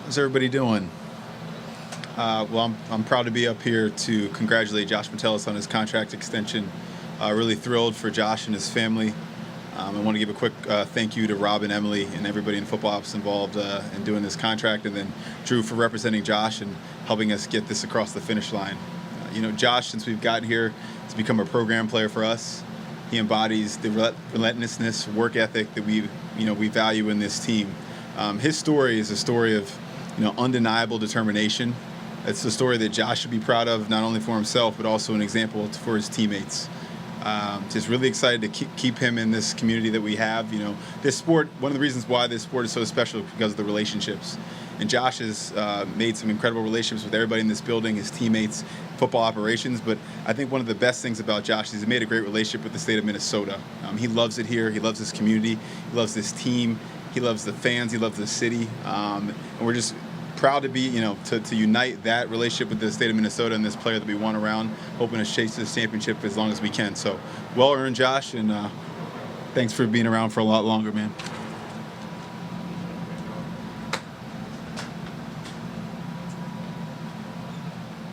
How's everybody doing? Well, I'm proud to be up here to congratulate Josh Metellus on his contract extension. Really thrilled for Josh and his family. I want to give a quick thank you to Rob and Emily and everybody in football ops involved in doing this contract, and then Drew for representing Josh and helping us get this across the finish line. Josh, since we've gotten here, has become a program player for us. He embodies the relentlessness, work ethic that we value in this team. His story is a story of undeniable determination. It's a story that Josh should be proud of, not only for himself, but also an example for his teammates. Just really excited to keep him in this community that we have. This sport, one of the reasons why this sport is so special is because of the relationships. And Josh has made some incredible relationships with everybody in this building, his teammates, football operations. But I think one of the best things about Josh is he's made a great relationship with the state of Minnesota. He loves it here. He loves his community. He loves this team. He loves the fans. He loves the city. And we're just proud to be, to unite that relationship with the state of Minnesota and this player that we want around, hoping to chase this championship as long as we can. So, well earned, Josh, and thanks for being around for a lot longer, man.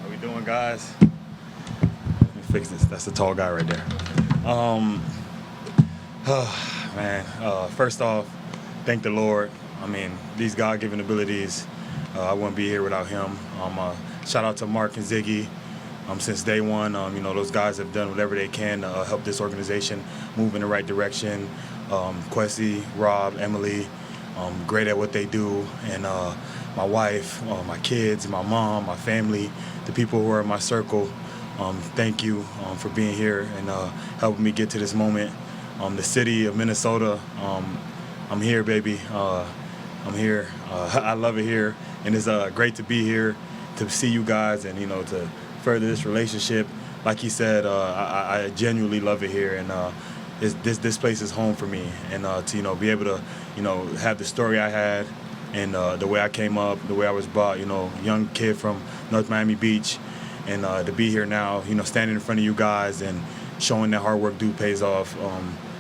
How we doing, guys? Let me fix this. That's the tall guy right there. First off, thank the Lord. These God-given abilities, I wouldn't be here without him. Shout out to Mark and Ziggy. Since day one, those guys have done whatever they can to help this organization move in the right direction. Kwesi, Rob, Emily, great at what they do. And my wife, my kids, my mom, my family, the people who are in my circle, thank you for being here and helping me get to this moment. The city of Minnesota, I'm here, baby. I'm here. I love it here. And it's great to be here, to see you guys, and to further this relationship. Like he said, I genuinely love it here, and this place is home for me. And to be able to have the story I had, and the way I came up, the way I was brought, young kid from North Miami Beach, and to be here now, standing in front of you guys and showing that hard work pays off.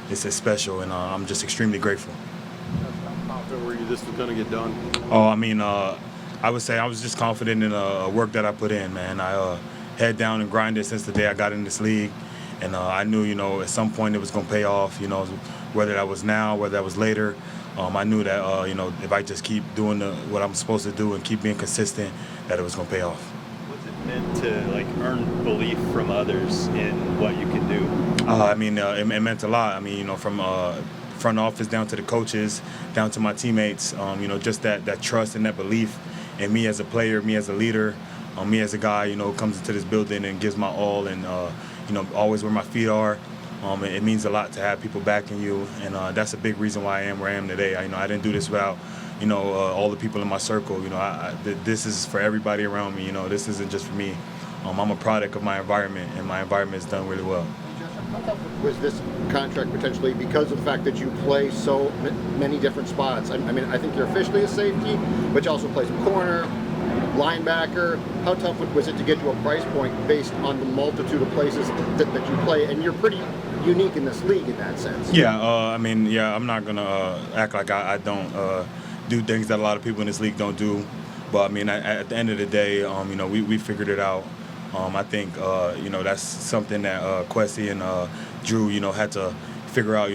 It's special, and I'm just extremely grateful. How confident were you this was going to get done? I would say I was just confident in the work that I put in, man. I head down and grinded since the day I got in this league, and I knew, at some point it was going to pay off. Whether that was now, whether that was later, I knew that, if I just keep doing what I'm supposed to do and keep being consistent, that it was going to pay off. What's it meant to earn belief from others in what you can do? It meant a lot. From front office down to the coaches, down to my teammates, just that trust and that belief in me as a player, me as a leader, me as a guy, who comes into this building and gives my all, and always where my feet are. It means a lot to have people backing you, and that's a big reason why I am where I am today. I didn't do this without all the people in my circle. This is for everybody around me. This isn't just for me. I'm a product of my environment, and my environment has done really well. Was this contract potentially because of the fact that you play so many different spots? I think you're officially a safety, but you also play some corner, linebacker. How tough was it to get to a price point based on the multitude of places that you play? And you're pretty unique in this league in that sense. Yeah, I'm not going to act like I don't do things that a lot of people in this league don't do. But, at the end of the day, we figured it out. I think, that's something that Kwesi and Drew, had to figure out,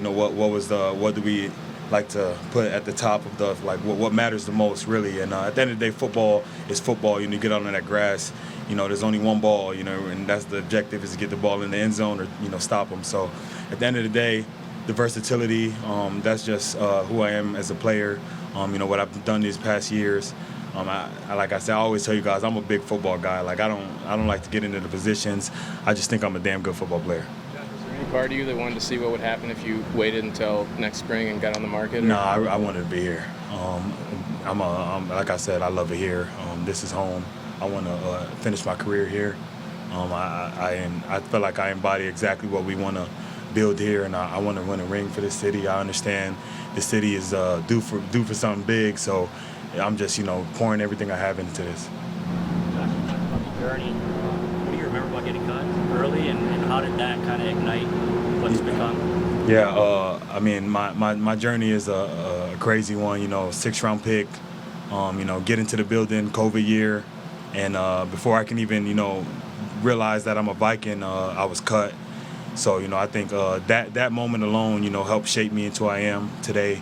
what do we like to put at the top of what matters the most, really. And at the end of the day, football is football. You get out on that grass, there's only one ball, and that's the objective, is to get the ball in the end zone or, stop them. So at the end of the day, the versatility, that's just who I am as a player, what I've done these past years. Like I said, I always tell you guys, I'm a big football guy. I don't like to get into the positions. I just think I'm a damn good football player. Was there any part of you that wanted to see what would happen if you waited until next spring and got on the market? No, I wanted to be here. Like I said, I love it here. This is home. I want to finish my career here. I feel like I embody exactly what we want to build here, and I want to win a ring for this city. I understand the city is due for something big, so I'm just, pouring everything I have into this. Josh, about the journey. What do you remember about getting cut early, and how did that kind of ignite what it's become? Yeah, my journey is a crazy one. 6th round pick, get into the building, COVID year, and before I can even, realize that I'm a Viking, I was cut. So, I think that moment alone, helped shape me into who I am today.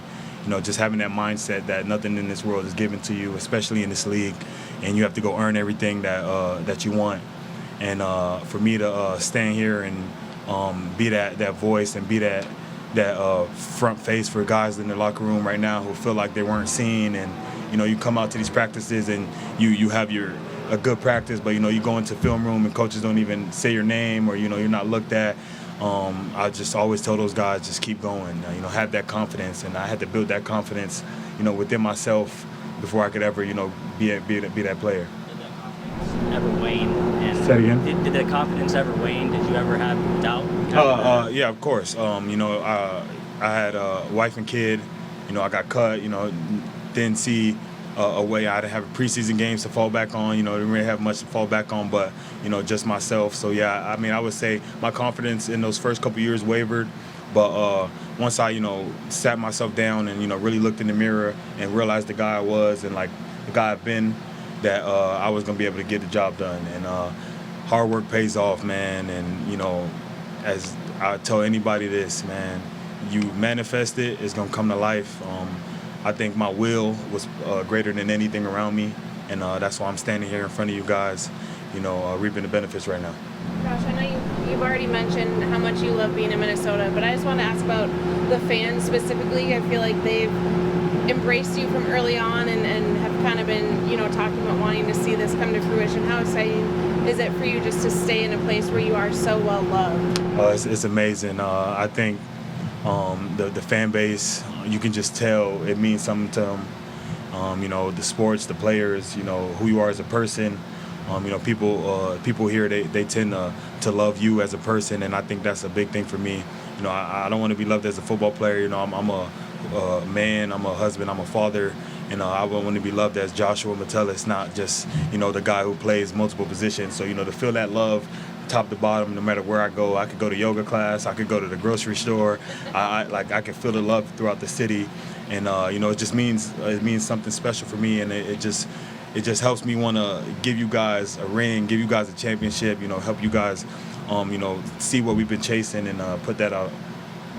Just having that mindset that nothing in this world is given to you, especially in this league, and you have to go earn everything that you want. And for me to stand here and be that voice and be that front face for guys in the locker room right now who feel like they weren't seen, and you come out to these practices and you have a good practice, but you go into film room and coaches don't even say your name, or you're not looked at. I just always tell those guys, just keep going, have that confidence, and I had to build that confidence, within myself before I could ever, be that player. Did that confidence ever wane? And Say it again? Did that confidence ever wane? Did you ever have doubt? Yeah, of course. I had a wife and kid. I got cut. Didn't see a way I'd have preseason games to fall back on. Didn't really have much to fall back on, but just myself. So yeah, I would say my confidence in those first couple years wavered, but once I sat myself down and really looked in the mirror and realized the guy I was and like the guy I've been, that I was gonna be able to get the job done. And hard work pays off, man. And as I tell anybody this, man, you manifest it, it's gonna come to life. I think my will was greater than anything around me, and that's why I'm standing here in front of you guys, reaping the benefits right now. Josh, I know you've already mentioned how much you love being in Minnesota, but I just want to ask about the fans specifically. I feel like they've embraced you from early on and have kind of been, talking about wanting to see this come to fruition. How exciting is it for you just to stay in a place where you are so well loved? It's amazing. I think the fan base, you can just tell it means something to them. The sports, the players, who you are as a person. People here, they tend to love you as a person, and I think that's a big thing for me. I don't want to be loved as a football player. I'm a man, I'm a husband, I'm a father, and I want to be loved as Joshua Metellus, not just the guy who plays multiple positions. So to feel that love, top to bottom, no matter where I go. I could go to yoga class, I could go to the grocery store. I can feel the love throughout the city, and it just means something special for me, and it just helps me want to give you guys a ring, give you guys a championship, help you guys, see what we've been chasing and put that out.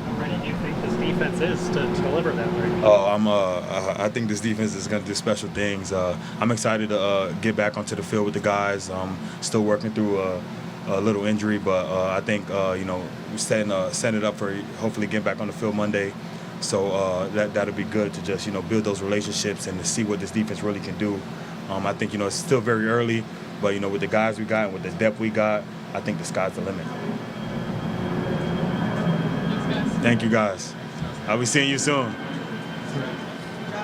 How ready do you think this defense is to deliver that ring? I think this defense is going to do special things. I'm excited to get back onto the field with the guys. Still working through a little injury, but I think we're setting it up for hopefully getting back on the field Monday. So that'll be good to just build those relationships and to see what this defense really can do. I think it's still very early, but with the guys we got and with the depth we got, I think the sky's the limit. Thank you guys. I'll be seeing you soon.